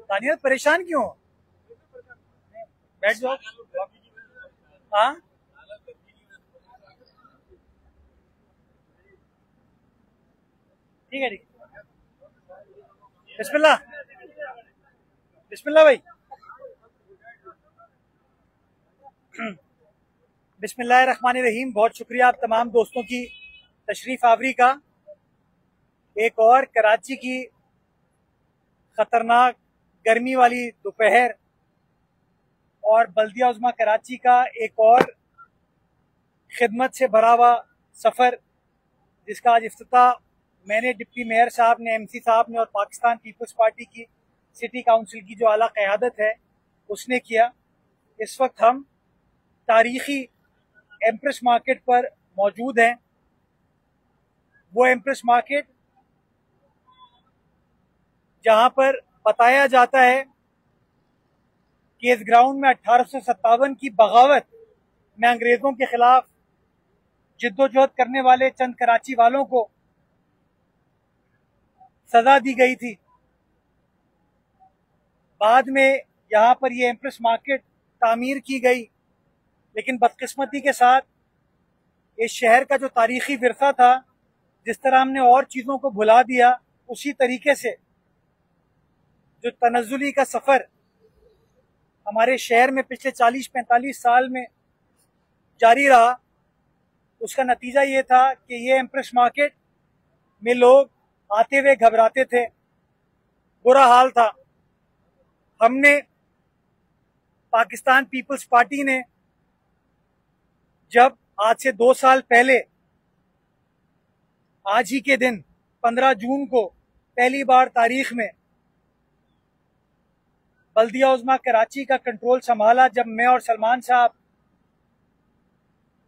तानियत परेशान क्यों हो? बैठ जाओ। हाँ, ठीक है, ठीक है। बिस्मिल्लाह, बिस्मिल्लाह भाई। बिस्मिल्लाहिर्रहमानिर्रहीम। बहुत शुक्रिया आप तमाम दोस्तों की तशरीफ आवरी का। एक और कराची की खतरनाक गर्मी वाली दोपहर और बल्दिया उज़्मा कराची का एक और खिदमत से भरा हुआ सफ़र, जिसका आज इफ्तिताह मैंने, डिप्टी मेयर साहब ने, MC साहब ने और पाकिस्तान पीपल्स पार्टी की सिटी काउंसिल की जो आला क़यादत है उसने किया। इस वक्त हम तारीखी एम्प्रेस मार्केट पर मौजूद हैं। वो एम्प्रेस मार्केट जहां पर बताया जाता है कि इस ग्राउंड में 1857 की बगावत में अंग्रेजों के खिलाफ जिद्दोजहद करने वाले चंद कराची वालों को सजा दी गई थी। बाद में यहाँ पर ये एम्प्रेस मार्केट तामीर की गई, लेकिन बदकिस्मती के साथ इस शहर का जो तारीखी विरसा था, जिस तरह हमने और चीज़ों को भुला दिया, उसी तरीके से जो तनज़्ज़ुली का सफ़र हमारे शहर में पिछले 40-45 साल में जारी रहा, उसका नतीजा ये था कि ये एम्प्रेस मार्केट में लोग आते हुए घबराते थे, बुरा हाल था। हमने, पाकिस्तान पीपल्स पार्टी ने, जब आज से 2 साल पहले आज ही के दिन 15 जून को पहली बार तारीख में बल्दिया उज़्मा कराची का कंट्रोल संभाला, जब मैं और सलमान साहब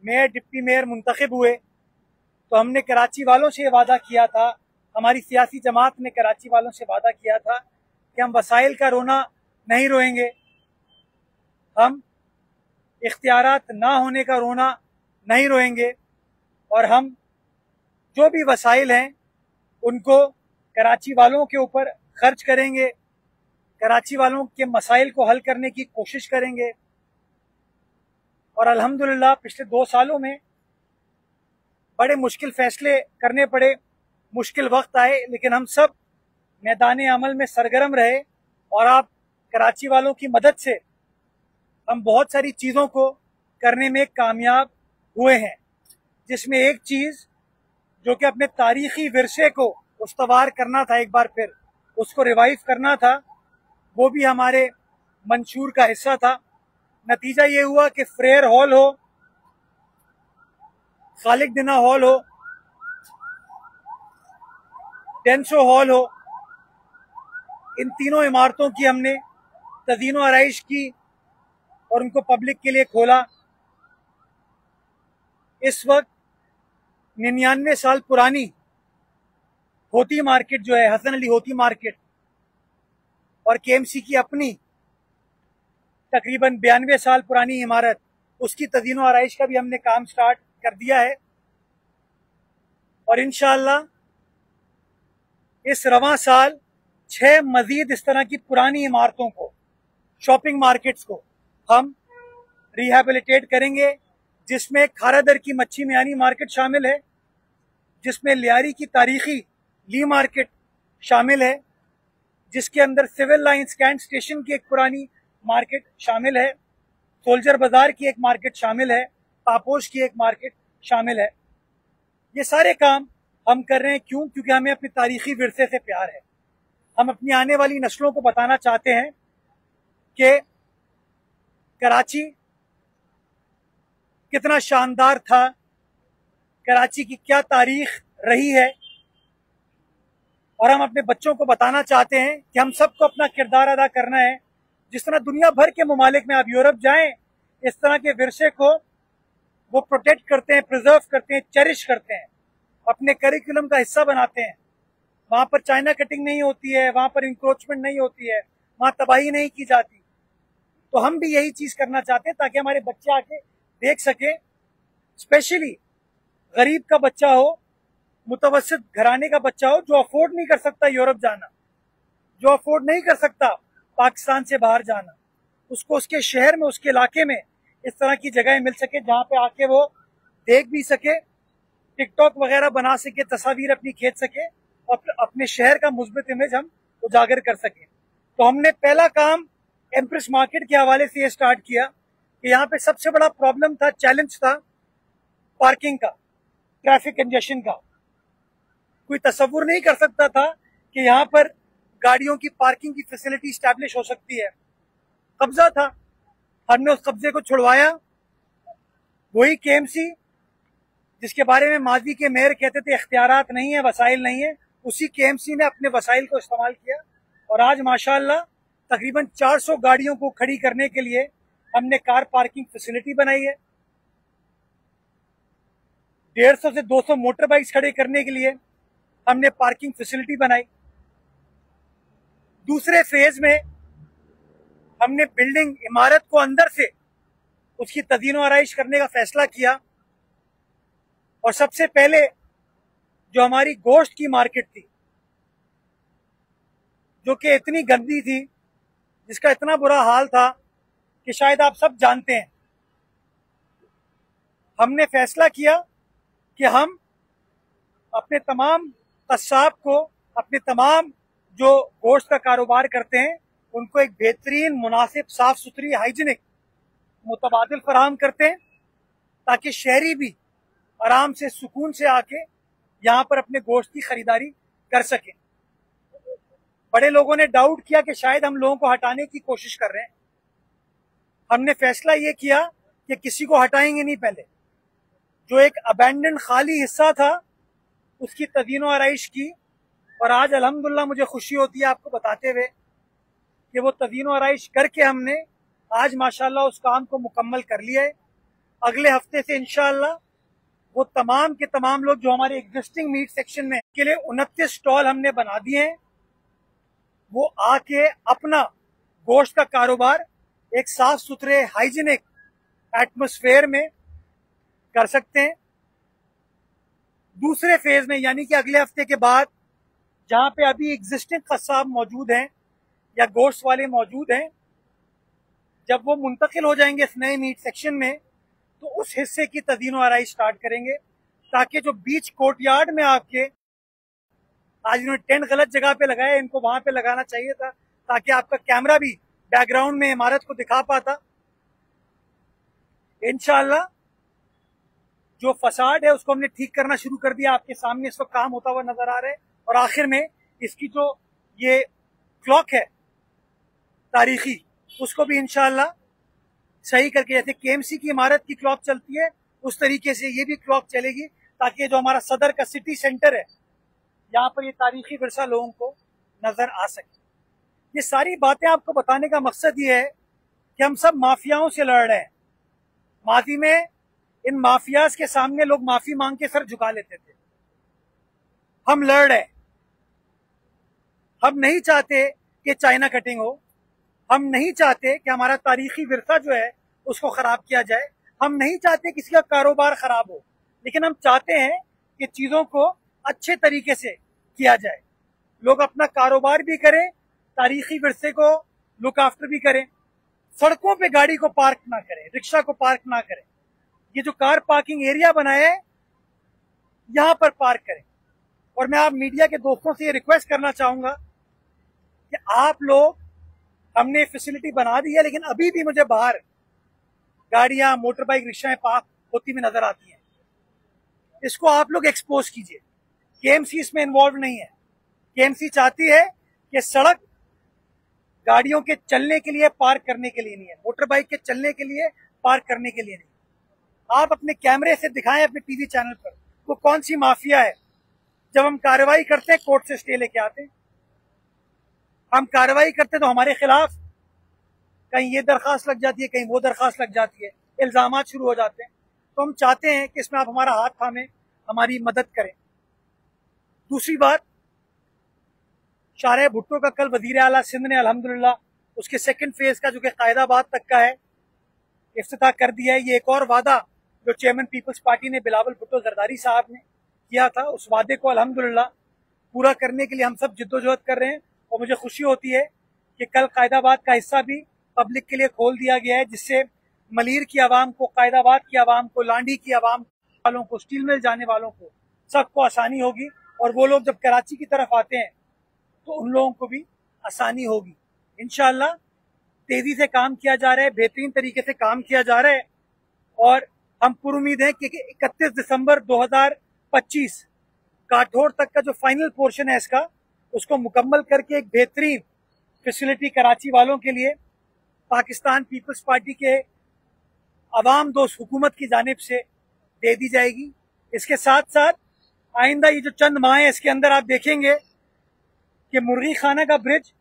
मेयर डिप्टी मेयर मुंतखब हुए, तो हमने कराची वालों से वादा किया था, हमारी सियासी जमात ने कराची वालों से वादा किया था कि हम वसाइल का रोना नहीं रोएंगे, हम इख्तियारात ना होने का रोना नहीं रोएंगे, और हम जो भी वसाइल हैं उनको कराची वालों के ऊपर खर्च करेंगे, कराची वालों के मसाइल को हल करने की कोशिश करेंगे। और अल्हम्दुलिल्लाह पिछले 2 सालों में बड़े मुश्किल फैसले करने पड़े, मुश्किल वक्त आए, लेकिन हम सब मैदान अमल में सरगर्म रहे, और आप कराची वालों की मदद से हम बहुत सारी चीज़ों को करने में कामयाब हुए हैं, जिसमें एक चीज़ जो कि अपने तारीखी विरसे को उस्तवार करना था, एक बार फिर उसको रिवाइव करना था, वो भी हमारे मंशूर का हिस्सा था। नतीजा ये हुआ कि फ्रेयर हॉल हो, खालिक दिना हॉल हो, डेंसो हॉल हो, इन तीनों इमारतों की हमने तज़ीनो आराइश की और उनको पब्लिक के लिए खोला। इस वक्त 99 साल पुरानी होती मार्केट जो है, हसन अली होती मार्केट, और KMC की अपनी तकरीबन 92 साल पुरानी इमारत, उसकी तज़ीनो आराइश का भी हमने काम स्टार्ट कर दिया है। और इंशाअल्लाह इस रवां साल 6 मजीद इस तरह की पुरानी इमारतों को, शॉपिंग मार्केट्स को हम रिहेबिलिटेट करेंगे, जिसमें खारादर की मच्छी मियानी मार्केट शामिल है, जिसमें लियारी की तारीखी ली मार्केट शामिल है, जिसके अंदर सिविल लाइंस कैंट स्टेशन की एक पुरानी मार्केट शामिल है, सोल्जर बाजार की एक मार्केट शामिल है, पापोश की एक मार्केट शामिल है। ये सारे काम हम कर रहे हैं क्यों? क्योंकि हमें अपनी तारीखी विरसे से प्यार है। हम अपनी आने वाली नस्लों को बताना चाहते हैं कि कराची कितना शानदार था, कराची की क्या तारीख रही है, और हम अपने बच्चों को बताना चाहते हैं कि हम सबको अपना किरदार अदा करना है। जिस तरह दुनिया भर के ममालिक में, आप यूरोप जाएं, इस तरह के विरसे को वो प्रोटेक्ट करते हैं, प्रिजर्व करते हैं, चेरिश करते हैं, अपने करिकुलम का हिस्सा बनाते हैं। वहां पर चाइना कटिंग नहीं होती है, वहां पर इंक्रोचमेंट नहीं होती है, वहां तबाही नहीं की जाती। तो हम भी यही चीज करना चाहते हैं ताकि हमारे बच्चे आके देख सके, स्पेशली गरीब का बच्चा हो, मुतवस्सित घराने का बच्चा हो जो अफोर्ड नहीं कर सकता यूरोप जाना, जो अफोर्ड नहीं कर सकता पाकिस्तान से बाहर जाना, उसको उसके शहर में, उसके इलाके में इस तरह की जगह मिल सके जहां पे आके वो देख भी सके, टिकटॉक वगैरह बना सके, तस्वीर अपनी खींच सके और अपने शहर का मुस्बित इमेज हम उजागर कर सके। तो हमने पहला काम एम्प्रेस मार्केट के हवाले से ये स्टार्ट किया कि यहाँ पे सबसे बड़ा प्रॉब्लम था, चैलेंज था पार्किंग का, ट्रैफिक कंजेशन का। कोई तसव्वुर नहीं कर सकता था कि यहाँ पर गाड़ियों की पार्किंग की फैसिलिटी स्टैब्लिश हो सकती है। कब्जा था, हमने उस कब्जे को छुड़वाया। वही केएमसी जिसके बारे में माजी के मेयर कहते थे इख्तियारात नहीं है, वसाइल नहीं है, उसी केएमसी ने अपने वसाइल को इस्तेमाल किया और आज माशाअल्लाह तकरीबन 400 गाड़ियों को खड़ी करने के लिए हमने कार पार्किंग फैसिलिटी बनाई है। 150 से 200 मोटर बाइक्स खड़े करने के लिए हमने पार्किंग फैसिलिटी बनाई। दूसरे फेज में हमने बिल्डिंग, इमारत को अंदर से उसकी तज़ीनो आराइश करने का फैसला किया और सबसे पहले जो हमारी गोश्त की मार्केट थी, जो कि इतनी गंदी थी, जिसका इतना बुरा हाल था कि शायद आप सब जानते हैं, हमने फैसला किया कि हम अपने तमाम कस्साब को, अपने तमाम जो गोश्त का कारोबार करते हैं, उनको एक बेहतरीन, मुनासिब, साफ सुथरी, हाइजीनिक मुतबादिल फराहम करते हैं ताकि शहरी भी आराम से, सुकून से आके यहाँ पर अपने गोश्त की खरीदारी कर सके। बड़े लोगों ने डाउट किया कि शायद हम लोगों को हटाने की कोशिश कर रहे हैं। हमने फैसला ये किया कि किसी को हटाएंगे नहीं। पहले जो एक अबैंडन खाली हिस्सा था उसकी तज़ीनो आराइश की और आज अल्हम्दुलिल्लाह मुझे खुशी होती है आपको बताते हुए कि वो तज़ीनो आराइश करके हमने आज माशाल्लाह उस काम को मुकम्मल कर लिया है। अगले हफ्ते से इंशाअल्लाह वो तमाम के तमाम लोग जो हमारे एग्जिस्टिंग मीट सेक्शन में के लिए 29 स्टॉल हमने बना दिए हैं, वो आके अपना गोश्त का कारोबार एक साफ सुथरे, हाइजीनिक एटमॉस्फेयर में कर सकते हैं। दूसरे फेज में यानी कि अगले हफ्ते के बाद जहां पे अभी एग्जिस्टिंग कस्साब मौजूद हैं या गोश्त वाले मौजूद हैं, जब वो मुंतकिल हो जाएंगे इस नए मीट सेक्शन में तो उस हिस्से की तज़ीनो आराइश स्टार्ट करेंगे ताकि जो बीच कोर्टयार्ड में आपके आज इन्होंने टेंट गलत जगह पे लगाया, इनको वहां पे लगाना चाहिए था ताकि आपका कैमरा भी बैकग्राउंड में इमारत को दिखा पाता। इंशाअल्लाह जो फसाड है उसको हमने ठीक करना शुरू कर दिया, आपके सामने इस वक्त काम होता हुआ नजर आ रहा है। और आखिर में इसकी जो ये क्लॉक है तारीखी, उसको भी इंशाअल्लाह सही करके, जैसे केएमसी की इमारत की क्लॉक चलती है उस तरीके से ये भी क्लॉक चलेगी ताकि जो हमारा सदर का सिटी सेंटर है यहाँ पर ये तारीखी विरसा लोगों को नजर आ सके। ये सारी बातें आपको बताने का मकसद ये है कि हम सब माफियाओं से लड़ रहे हैं। माजी में इन माफियाज के सामने लोग माफी मांग के सर झुका लेते थे। हम लड़ रहे हैं। हम नहीं चाहते कि चाइना कटिंग हो, हम नहीं चाहते कि हमारा तारीखी विरसा जो है उसको खराब किया जाए, हम नहीं चाहते किसी का कारोबार खराब हो, लेकिन हम चाहते हैं कि चीजों को अच्छे तरीके से किया जाए, लोग अपना कारोबार भी करें, तारीखी विरसे को लुक आफ्टर भी करें, सड़कों पे गाड़ी को पार्क ना करें, रिक्शा को पार्क ना करें। ये जो कार पार्किंग एरिया बनाया है यहां पर पार्क करें। और मैं आप मीडिया के दोस्तों से ये रिक्वेस्ट करना चाहूंगा कि आप लोग, हमने फैसिलिटी बना दी है लेकिन अभी भी मुझे बाहर गाड़ियां, मोटर बाइक, रिक्शाएं पार्क होती हुई नजर आती हैं। इसको आप लोग एक्सपोज कीजिए। केएमसी इसमें इन्वॉल्व नहीं है। केएमसी चाहती है कि सड़क गाड़ियों के चलने के लिए, पार्क करने के लिए नहीं है, मोटर बाइक के चलने के लिए, पार्क करने के लिए नहीं। आप अपने कैमरे से दिखाएं अपने टीवी चैनल पर वो कौन सी माफिया है। जब हम कार्रवाई करते हैं कोर्ट से स्टे लेके आते हैं, हम कार्रवाई करते तो हमारे खिलाफ कहीं ये दरखास्त लग जाती है, कहीं वो दरखास्त लग जाती है, इल्जामात शुरू हो जाते हैं। तो हम चाहते हैं कि इसमें आप हमारा हाथ थामें, हमारी मदद करें। दूसरी बात, शाह भुट्टो का कल वजीर आला सिंध ने अल्हम्दुलिल्लाह उसके सेकंड फेज का जो कि कायदाबाद तक का है इफ्तिताह कर दिया है। ये एक और वादा जो चेयरमैन पीपल्स पार्टी ने बिलावल भुट्टो जरदारी साहब ने किया था, उस वादे को अल्हम्दुलिल्लाह पूरा करने के लिए हम सब जिद्दोजहद कर रहे हैं। और मुझे खुशी होती है कि कल कायदाबाद का हिस्सा भी पब्लिक के लिए खोल दिया गया है, जिससे मलीर की आवाम को, कायदाबाद की आवाम को, लांडी की आवाम वालों को, स्टील मिल जाने वालों को, सबको आसानी होगी। और वो लोग जब कराची की तरफ आते हैं तो उन लोगों को भी आसानी होगी। इंशाअल्लाह तेजी से काम किया जा रहा है, बेहतरीन तरीके से काम किया जा रहा है और हम पुरुमीद हैं कि 31 दिसंबर 2025 काठौर तक का जो फाइनल पोर्शन है इसका, उसको मुकम्मल करके एक बेहतरीन फैसिलिटी कराची वालों के लिए पाकिस्तान पीपल्स पार्टी के अवाम दोस्त हुकूमत की जानिब से दे दी जाएगी। इसके साथ साथ आइंदा ये जो चंद माह है इसके अंदर आप देखेंगे कि मुर्गी खाना का ब्रिज,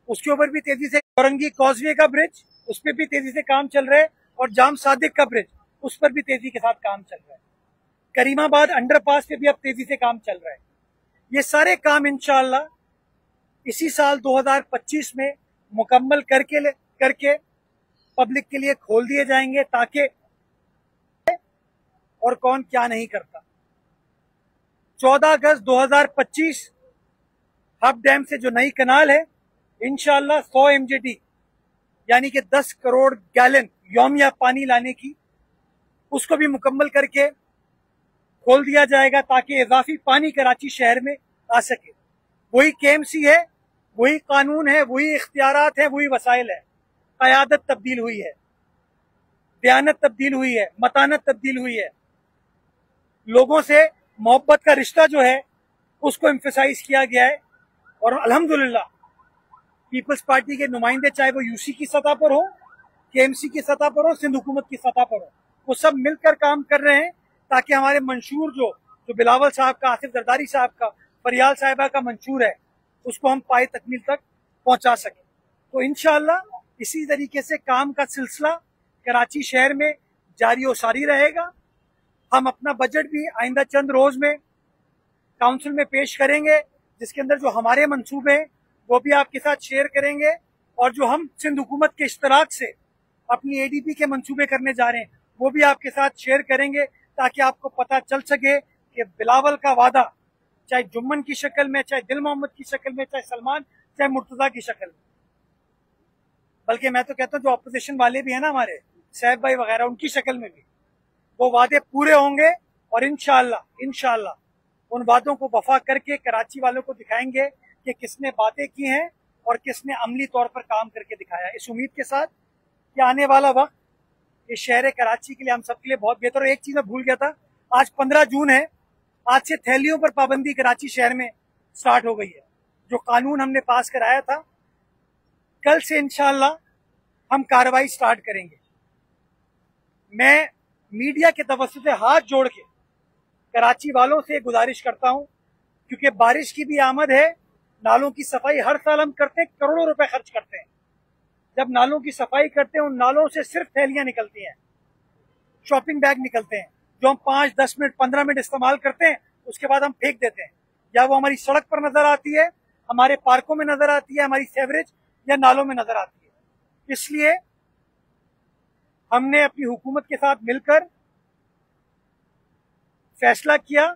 उसके ऊपर भी तेजी से, औरंगी कॉजवे का ब्रिज, उस पर भी तेजी से काम चल रहा है और जाम सादिक का ब्रिज, उस पर भी तेजी के साथ काम चल रहा है। करीमाबाद अंडरपास पे भी अब तेजी से काम चल रहा है। ये सारे काम इंशाअल्लाह इसी साल 2025 में मुकम्मल करके पब्लिक के लिए खोल दिए जाएंगे, ताकि और कौन क्या नहीं करता। 14 अगस्त 2025 हब डैम से जो नई कनाल है इंशाअल्लाह 100 MJD यानी कि 10 करोड़ गैलन यौमिया पानी लाने की, उसको भी मुकम्मल करके खोल दिया जाएगा ताकि इजाफी पानी कराची शहर में आ सके। वही KMC है, वही कानून है, वही इख्तियारात है, वही वसाइल है। क़यादत तब्दील हुई है, दयानत तब्दील हुई है, मतानत तब्दील हुई है। लोगों से मोहब्बत का रिश्ता जो है उसको एम्फसाइज किया गया है और अल्हम्दुलिल्लाह पीपल्स पार्टी के नुमाइंदे, चाहे वो UC की सतह पर हो, KMC की सतह पर हो, सिंध हुकूमत की सतह पर हो, वो सब मिलकर काम कर रहे हैं ताकि हमारे मंशूर जो बिलावल साहब का, आसिफ जरदारी साहब का, फरियाल साहिबा का मंशूर है, उसको हम पाए तकमील तक पहुंचा सकें। तो इंशाअल्लाह इसी तरीके से काम का सिलसिला कराची शहर में जारी और सारी रहेगा। हम अपना बजट भी आइंदा चंद रोज में काउंसिल में पेश करेंगे, जिसके अंदर जो हमारे मंसूबे हैं वो भी आपके साथ शेयर करेंगे और जो हम सिंध हुकूमत के इश्तराक से अपनी ADP के मंसूबे करने जा रहे हैं वो भी आपके साथ शेयर करेंगे, ताकि आपको पता चल सके कि बिलावल का वादा चाहे जुम्मन की शक्ल में, चाहे दिल मोहम्मद की शक्ल में, चाहे सलमान, चाहे मुर्तजा की शक्ल में, बल्कि मैं तो कहता हूँ जो अपोजिशन वाले भी है ना हमारे साहब भाई वगैरह, उनकी शक्ल में भी वो वादे पूरे होंगे और इंशाअल्लाह उन वादों को वफा करके कराची वालों को दिखाएंगे कि किसने बातें की हैं और किसने अमली तौर पर काम करके दिखाया। इस उम्मीद के साथ कि आने वाला वक्त इस शहर कराची के लिए हम सबके लिए बहुत बेहतर। एक चीज मैं भूल गया था, आज 15 जून है, आज से थैलियों पर पाबंदी कराची शहर में स्टार्ट हो गई है। जो कानून हमने पास कराया था, कल से इंशाअल्लाह हम कार्रवाई स्टार्ट करेंगे। मैं मीडिया के तवज्जुह से हाथ जोड़ के कराची वालों से गुजारिश करता हूं, क्योंकि बारिश की भी आमद है, नालों की सफाई हर साल हम करते हैं, करोड़ों रुपए खर्च करते हैं। जब नालों की सफाई करते हैं उन नालों से सिर्फ थैलियां निकलती हैं, शॉपिंग बैग निकलते हैं, जो हम 5, 10 मिनट, 15 मिनट इस्तेमाल करते हैं, उसके बाद हम फेंक देते हैं। या वो हमारी सड़क पर नजर आती है, हमारे पार्कों में नजर आती है, हमारी सेवरेज या नालों में नजर आती है। इसलिए हमने अपनी हुकूमत के साथ मिलकर फैसला किया,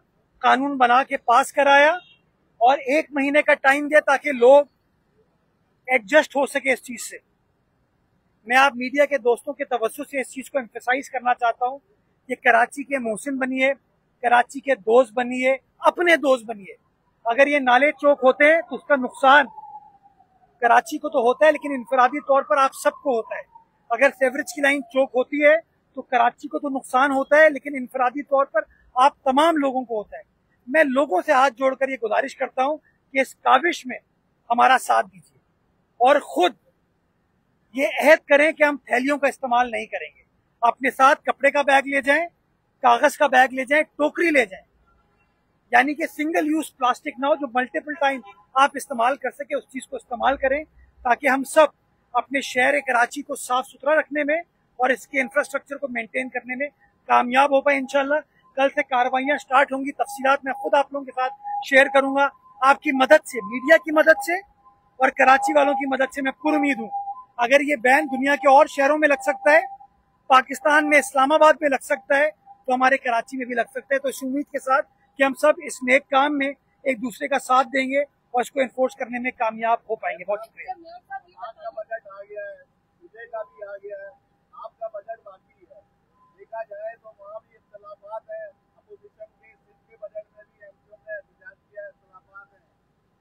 कानून बना के पास कराया और 1 महीने का टाइम दिया ताकि लोग एडजस्ट हो सके इस चीज से। मैं आप मीडिया के दोस्तों के तवज्जुह से इस चीज को एम्फसाइज करना चाहता हूं कि कराची के मोहसिन बनिए, कराची के दोस्त बनिए, अपने दोस्त बनिए। अगर ये नाले चौक होते हैं तो उसका नुकसान कराची को तो होता है, लेकिन इंफरादी तौर पर आप सबको होता है। अगर सेवरेज की लाइन चौक होती है तो कराची को तो नुकसान होता है, लेकिन इंफरादी तौर पर आप तमाम लोगों को होता है। मैं लोगों से हाथ जोड़कर ये गुजारिश करता हूं कि इस काविश में हमारा साथ दीजिए और खुद ये अहद करें कि हम थैलियों का इस्तेमाल नहीं करेंगे। अपने साथ कपड़े का बैग ले जाएं, कागज का बैग ले जाएं, टोकरी ले जाएं, यानी कि सिंगल यूज प्लास्टिक ना हो, जो मल्टीपल टाइम आप इस्तेमाल कर सके, उस चीज को इस्तेमाल करें, ताकि हम सब अपने शहर कराची को साफ सुथरा रखने में और इसके इंफ्रास्ट्रक्चर को मेंटेन करने में कामयाब हो पाए। इंशाल्लाह कल से कार्रवाइयां स्टार्ट होंगी, तफसीलात मैं खुद आप लोगों के साथ शेयर करूंगा। आपकी मदद से, मीडिया की मदद से और कराची वालों की मदद से मैं पुरुमीद हूं, अगर ये बैन दुनिया के और शहरों में लग सकता है, पाकिस्तान में इस्लामाबाद में लग सकता है, तो हमारे कराची में भी लग सकता है। तो इस उम्मीद के साथ कि हम सब इस नेक काम में एक दूसरे का साथ देंगे और इसको इन्फोर्स करने में कामयाब हो पाएंगे। बहुत शुक्रिया। आपका बजट आ गया है, विजय का भी आ गया है, आपका बजट बाकी है। देखा जाए तो वहाँ भी इख्तलाफात है, अपोजिशन के सिंध के बजट में भी एमपीओ ने एहतजाज किया, इख्तलाफात है।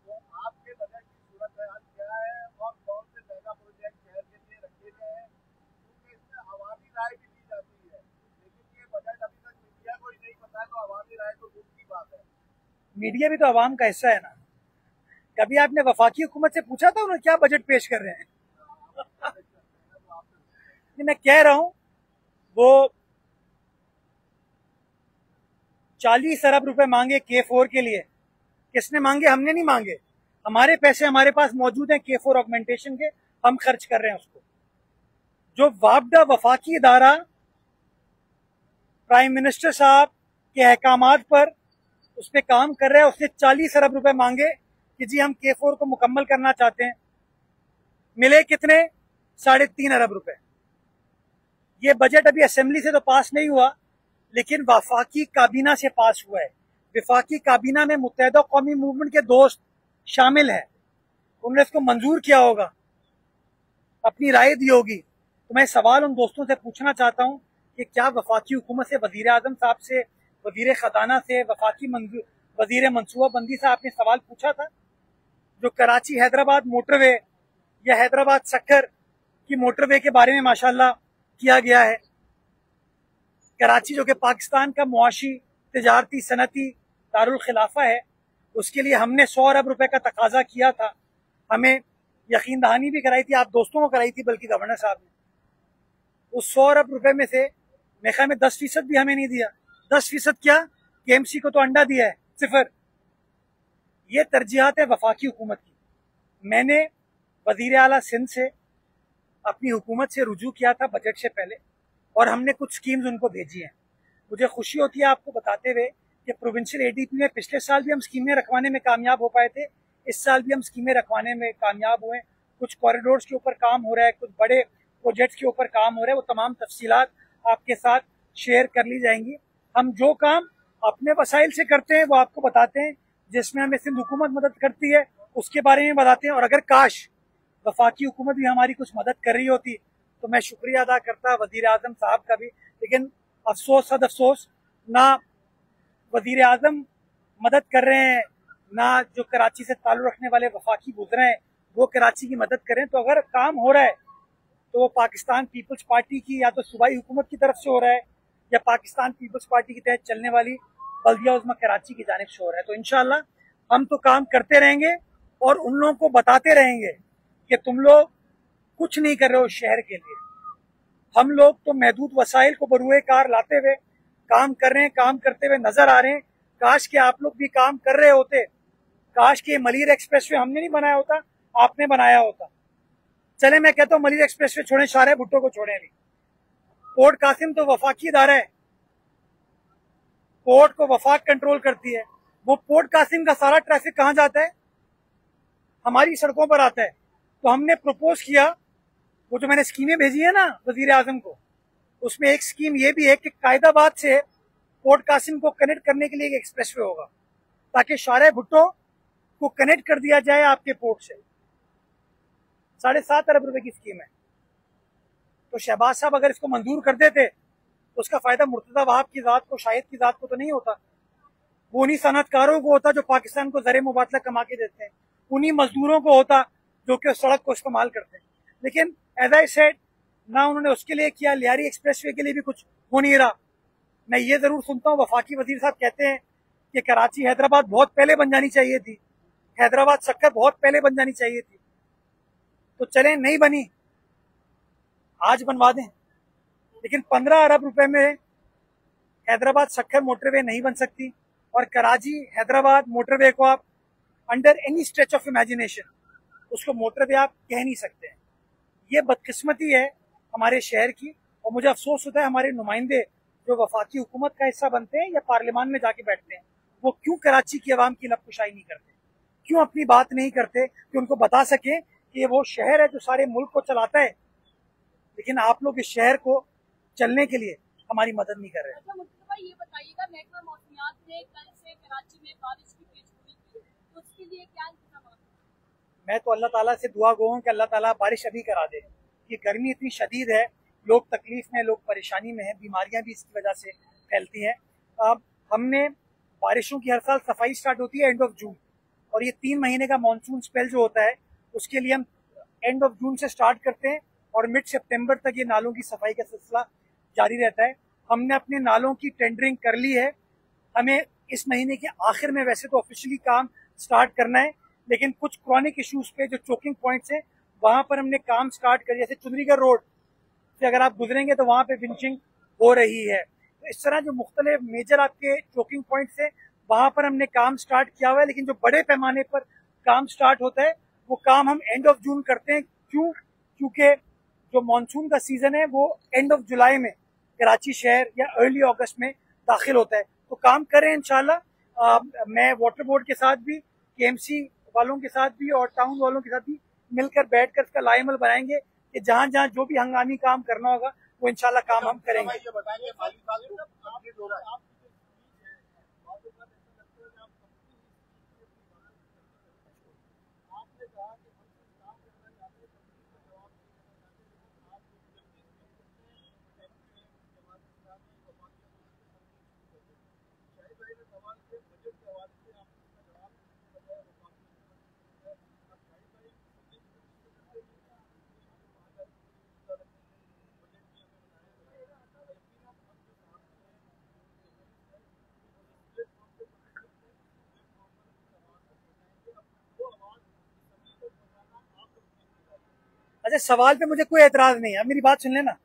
तो आपके बजट की सूरत हाल क्या है और कौन से मेगा प्रोजेक्ट शहर के लिए रखे गए हैं, क्योंकि इसमें अवामी राय भी ली जाती है, लेकिन ये बजट अभी तक मीडिया को ही नहीं पता है, तो अवामी राय तो दूर की बात है। मीडिया भी तो अवाम का हिस्सा है ना। कभी आपने वफाकी हुकूमत से पूछा था उन्होंने क्या बजट पेश कर रहे हैं? मैं कह रहा हूं वो 40 अरब रुपए मांगे K4 के लिए। किसने मांगे? हमने नहीं मांगे। हमारे पैसे हमारे पास मौजूद हैं K4 ऑगमेंटेशन के, हम खर्च कर रहे हैं उसको। जो वापडा वफाकी इदारा प्राइम मिनिस्टर साहब के अहकामात पर उस पर काम कर रहा है, उसने 40 अरब रुपए मांगे कि जी हम K4 को मुकम्मल करना चाहते हैं। मिले कितने? 3.5 अरब रुपए। ये बजट अभी असेंबली से तो पास नहीं हुआ, लेकिन वफाकी काबीना से पास हुआ है। वफाकी काबीना में मुत्तहिदा कौमी मूवमेंट के दोस्त शामिल हैं, उन्होंने इसको मंजूर किया होगा, अपनी राय दी होगी। तो मैं सवाल उन दोस्तों से पूछना चाहता हूं कि क्या वफाकी हुकूमत से, वजीर आजम साहब से, वजीर खजाना से, वजीर मनसूबाबंदी से आपने सवाल पूछा था? जो कराची हैदराबाद मोटरवे या हैदराबाद सक्कर की मोटरवे के बारे में माशाल्लाह किया गया है। कराची जो कि पाकिस्तान का मुआशी, तिजारती, सनती दारुल खिलाफा है, उसके लिए हमने 100 अरब रुपए का तकाजा किया था। हमें यकीन दहानी भी कराई थी, आप दोस्तों को कराई थी बल्कि गवर्नर साहब ने। उस 100 अरब रुपए में से मेरे ख्याल में 10% भी हमें नहीं दिया। 10% क्या, KMC को तो अंडा दिया है, सिफर। ये तरजीहात है वफाकी हुकूमत की। मैंने वजीर आला सिंध से अपनी हुकूमत से रुजू किया था बजट से पहले, और हमने कुछ स्कीम्स उनको भेजी हैं। मुझे खुशी होती है आपको बताते हुए कि प्रोविंशियल ADP में पिछले साल भी हम स्कीमें रखवाने में कामयाब हो पाए थे, इस साल भी हम स्कीमें रखवाने में कामयाब हुए। कुछ कॉरिडोर्स के ऊपर काम हो रहा है, कुछ बड़े प्रोजेक्ट्स के ऊपर काम हो रहा है, वो तमाम तफसीलात आपके साथ शेयर कर ली जाएंगी। हम जो काम अपने वसाइल से करते हैं वो आपको बताते हैं, जिसमें हमें सिंध हुकूमत मदद करती है उसके बारे में बताते हैं। और अगर काश वफाकी हुकूमत भी हमारी कुछ मदद कर रही होती तो मैं शुक्रिया अदा करता वजीर आजम साहब का भी, लेकिन अफसोस सद अफसोस, ना वजीर आजम मदद कर रहे हैं, ना जो कराची से ताल्लुक रखने वाले वफाकी गुजरे हैं वो कराची की मदद करें। तो अगर काम हो रहा है तो वो पाकिस्तान पीपल्स पार्टी की या तो सूबाई हुकूमत की तरफ से हो रहा है या पाकिस्तान पीपल्स पार्टी के तहत चलने वाली बल्दिया उज़्मा कराची की जानिब से हो रहा है। तो इंशाल्लाह हम तो काम करते रहेंगे और उन लोगों को बताते रहेंगे कि तुम लोग कुछ नहीं कर रहे हो शहर के लिए। हम लोग तो महदूद वसाइल को बरूए कार लाते हुए काम कर रहे हैं, काम करते हुए नजर आ रहे हैं। काश के आप लोग भी काम कर रहे होते, काश के मलिर एक्सप्रेसवे हमने नहीं बनाया होता, आपने बनाया होता। चले मैं कहता हूँ मलिर एक्सप्रेसवे छोड़े, शारे भुट्टो को छोड़े नहीं। पोर्ट कासिम तो वफाकी इदारा है, पोर्ट को वफाक कंट्रोल करती है। वो पोर्ट कासिम का सारा ट्रैफिक कहाँ जाता है? हमारी सड़कों पर आता है। तो हमने प्रपोज किया, वो जो मैंने स्कीमें भेजी है ना वजीर आजम को, उसमें एक स्कीम ये भी है कि कायदाबाद से पोर्ट कासिम को कनेक्ट करने के लिए एक एक्सप्रेसवे होगा, ताकि शारे भुट्टो को कनेक्ट कर दिया जाए आपके पोर्ट से। 7.5 अरब रुपए की स्कीम है। तो शहबाज साहब अगर इसको मंजूर कर देते तो उसका फायदा मुर्तजा वहाब की जात को, शाहिद की जात को तो नहीं होता, वो उन्हीं सनतकारों को होता जो पाकिस्तान को ज़रे मुबादला कमा के देते हैं, उन्हीं मजदूरों को होता जो कि उस सड़क को इस्तेमाल करते हैं। लेकिन एज आई सेड, ना उन्होंने उसके लिए किया, लियारी एक्सप्रेसवे के लिए भी कुछ हो नहीं रहा। मैं ये जरूर सुनता हूँ वफाकी वजीर साहब कहते हैं कि कराची हैदराबाद बहुत पहले बन जानी चाहिए थी, हैदराबाद सक्कर बहुत पहले बन जानी चाहिए थी। तो चलें, नहीं बनी, आज बनवा दें। लेकिन 15 अरब रुपए में हैदराबाद सक्कर मोटरवे नहीं बन सकती, और कराची हैदराबाद मोटरवे को आप under any stretch of imagination उसको मोटरवे आप कह नहीं सकते हैं। ये बदकिस्मती है हमारे शहर की, और मुझे अफसोस होता है हमारे नुमाइंदे जो वफाकी हुकूमत का हिस्सा बनते हैं या पार्लियामान में जाके बैठते हैं, वो क्यों कराची की आवाम की लबकुशाई नहीं करते, क्यों अपनी बात नहीं करते कि उनको बता सके कि वो शहर है जो सारे मुल्क को चलाता है, लेकिन आप लोग इस शहर को चलने के लिए हमारी मदद नहीं कर रहे। अच्छा मुस्तफा, ये बताइएगा, महकमा मौसमियात ने कल से में बारिश की पेशगोई की, तो उसके लिए क्या इंतजाम? मैं तो अल्लाह ताला से दुआ गो हूँ कि अल्लाह ताला बारिश अभी करा दे। कि गर्मी इतनी शदीद है, लोग तकलीफ में, लोग परेशानी में हैं, बीमारियां भी इसकी वजह से फैलती हैं। अब हमने बारिशों की हर साल सफाई स्टार्ट होती है एंड ऑफ जून, और ये 3 महीने का मानसून स्पेल जो होता है उसके लिए हम एंड ऑफ जून से स्टार्ट करते हैं और मिड सितंबर तक ये नालों की सफाई का सिलसिला जारी रहता है। हमने अपने नालों की टेंडरिंग कर ली है। हमें इस महीने के आखिर में वैसे तो ऑफिशियली काम स्टार्ट करना है, लेकिन कुछ क्रॉनिक इश्यूज पे जो चोकिंग पॉइंट्स हैं वहां पर हमने काम स्टार्ट कर, जैसे चुंदरीगढ़ रोड से अगर आप गुजरेंगे तो वहां पे विंचिंग हो रही है। तो इस तरह जो मुख्तलिफ मेजर आपके चोकिंग पॉइंट्स है वहां पर हमने काम स्टार्ट किया हुआ है, लेकिन जो बड़े पैमाने पर काम स्टार्ट होता है वो काम हम एंड ऑफ जून करते हैं। क्यों? क्योंकि जो मानसून का सीजन है वो एंड ऑफ जुलाई में कराची शहर या अर्ली अगस्त में दाखिल होता है। तो काम करें इंशाल्लाह। मैं वाटर बोर्ड के साथ भी, केएमसी वालों के साथ भी और टाउन वालों के साथ भी मिलकर बैठकर इसका लाएमल बनाएंगे कि जहां जहां जो भी हंगामी काम करना होगा वो इंशाल्लाह काम हम करेंगे। ये बताएंगे माली साल में अपडेट हो रहा है। आपने कहा कि हमसे काम करना चाहते हैं, जवाब शाहिद भाई ने सवाल किया बजट के हवाले से, आपने इसका जवाब बताया वफाकी अच्छा, सवाल पे मुझे कोई एतराज नहीं है, अब मेरी बात सुन लेना।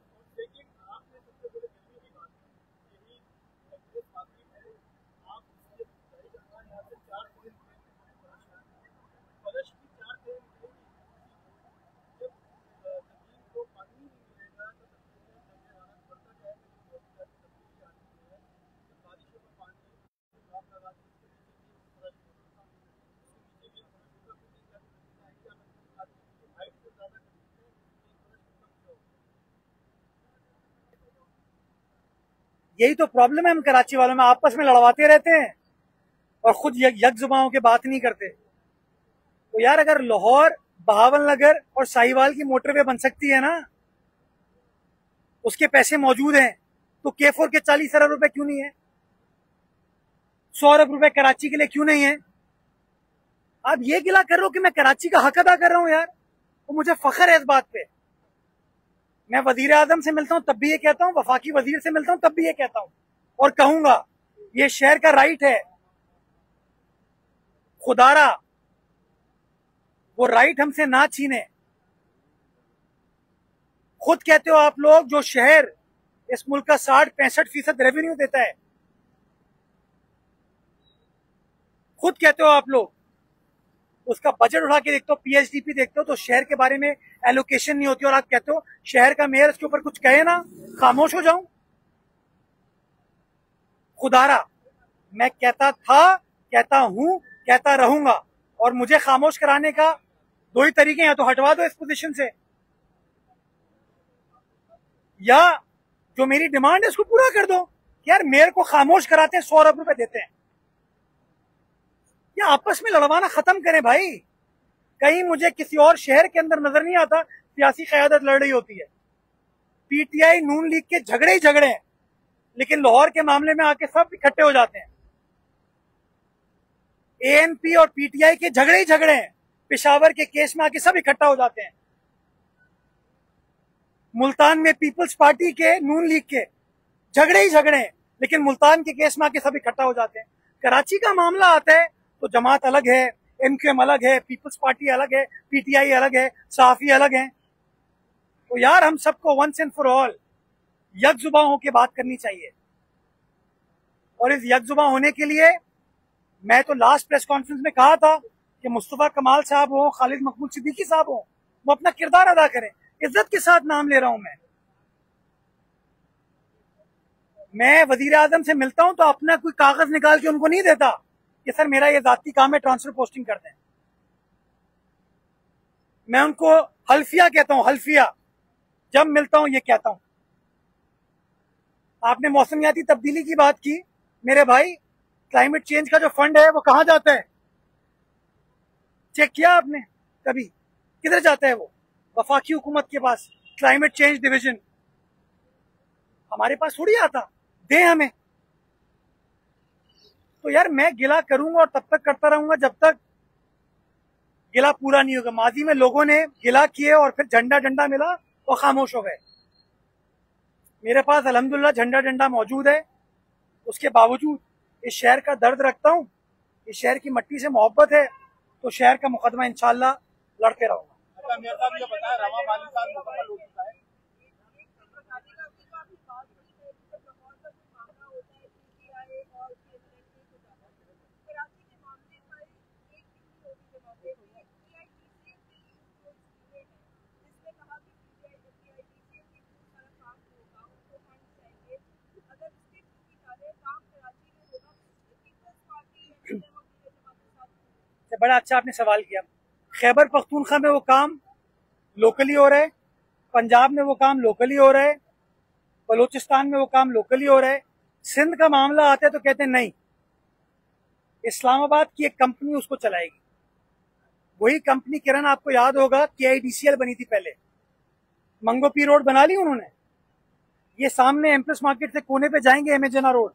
यही तो प्रॉब्लम है हम कराची वालों में, आपस में लड़वाते रहते हैं और खुद यकजुबाओं के बात नहीं करते। तो यार अगर लाहौर, बहावलनगर और साहिवाल की मोटरवे बन सकती है ना, उसके पैसे मौजूद हैं, तो K4 के 40 अरब रुपए क्यों नहीं है? 100 अरब रुपए कराची के लिए क्यों नहीं है? आप ये गिला कर रहे हो कि मैं कराची का हक अदा कर रहा हूं यार, तो मुझे फख्र है इस बात पे। मैं वजीर आजम से मिलता हूं तब भी ये कहता हूं, वफाकी वजीर से मिलता हूं तब भी ये कहता हूं और कहूंगा, ये शहर का राइट है। खुदारा वो राइट हमसे ना छीने। खुद कहते हो आप लोग, जो शहर इस मुल्क का 60-65% रेवेन्यू देता है, खुद कहते हो आप लोग, उसका बजट उठा के देखते हो, PHDP देखते हो तो शहर के बारे में एलोकेशन नहीं होती, और आप कहते हो शहर का मेयर इसके ऊपर कुछ कहे ना, खामोश हो जाऊं। खुदारा मैं कहता था, कहता हूं, कहता रहूंगा, और मुझे खामोश कराने का दो ही तरीके हैं, तो हटवा दो इस पोजीशन से, या जो मेरी डिमांड है उसको पूरा कर दो। यार मेयर को खामोश कराते हैं, 100 अरब रुपए देते हैं। या आपस में लड़वाना खत्म करें भाई। कहीं मुझे किसी और शहर के अंदर नजर नहीं आता सियासी क़यादत लड़ रही होती है। PTI नून लीग के झगड़े ही झगड़े हैं, लेकिन लाहौर के मामले में आके सब इकट्ठे हो जाते हैं। ANP और PTI के झगड़े ही झगड़े हैं, पेशावर के केस में आके सब इकट्ठा हो जाते हैं। मुल्तान में पीपल्स पार्टी के, नून लीग के झगड़े ही झगड़े हैं, लेकिन मुल्तान के केस में आके सब इकट्ठा हो जाते हैं। कराची का मामला आता है तो जमात अलग है, MQM अलग है, पीपल्स पार्टी अलग है, PTI अलग है, साफी अलग है। तो यार हम सबको वंस एंड फॉर ऑल यकजुबा होकर बात करनी चाहिए, और इस यकजुबा होने के लिए मैं तो लास्ट प्रेस कॉन्फ्रेंस में कहा था कि मुस्तफा कमाल साहब हो, खालिद मकबूल सिद्दीकी साहब हो, वो अपना किरदार अदा करें। इज्जत के साथ नाम ले रहा हूं मैं वजीर आजम से मिलता हूं तो अपना कोई कागज निकाल के उनको नहीं देता कि सर मेरा ये जाती काम है, ट्रांसफर पोस्टिंग कर दें। मैं उनको हल्फिया कहता हूं, हल्फिया। जब मिलता हूं ये कहता हूं। आपने मौसमियाती तब्दीली की बात की मेरे भाई, क्लाइमेट चेंज का जो फंड है वो कहाँ जाता है? चेक किया आपने कभी? किधर जाता है वो? वफाकी हुकूमत के पास क्लाइमेट चेंज डिवीजन, हमारे पास थोड़ी आता। दे हमें। तो यार मैं गिला करूंगा और तब तक करता रहूंगा जब तक गिला पूरा नहीं होगा। माजी में लोगों ने गिला किए और फिर झंडा डंडा मिला और खामोश हो गए। मेरे पास अल्हम्दुलिल्लाह झंडा डंडा मौजूद है, उसके बावजूद इस शहर का दर्द रखता हूँ, इस शहर की मट्टी से मोहब्बत है, तो शहर का मुकदमा इंशाल्लाह लड़ते रहूंगा। अच्छा मेयर साहब ये बताया रवा माली साल मुकम्मल हो चुका है, बड़ा अच्छा आपने सवाल किया। खैबर पख्तूनख्वा में वो काम लोकली हो रहा है, पंजाब में वो काम लोकली हो रहा है, बलूचिस्तान में वो काम लोकली हो रहा है। सिंध का मामला आता है तो कहते हैं नहीं, इस्लामाबाद की एक कंपनी उसको चलाएगी। वही कंपनी किरण आपको याद होगा KIDCL बनी थी पहले, मंगो पी रोड बना ली उन्होंने। ये सामने एम्प्रेस मार्केट से कोने पे जाएंगे एमेजना रोड,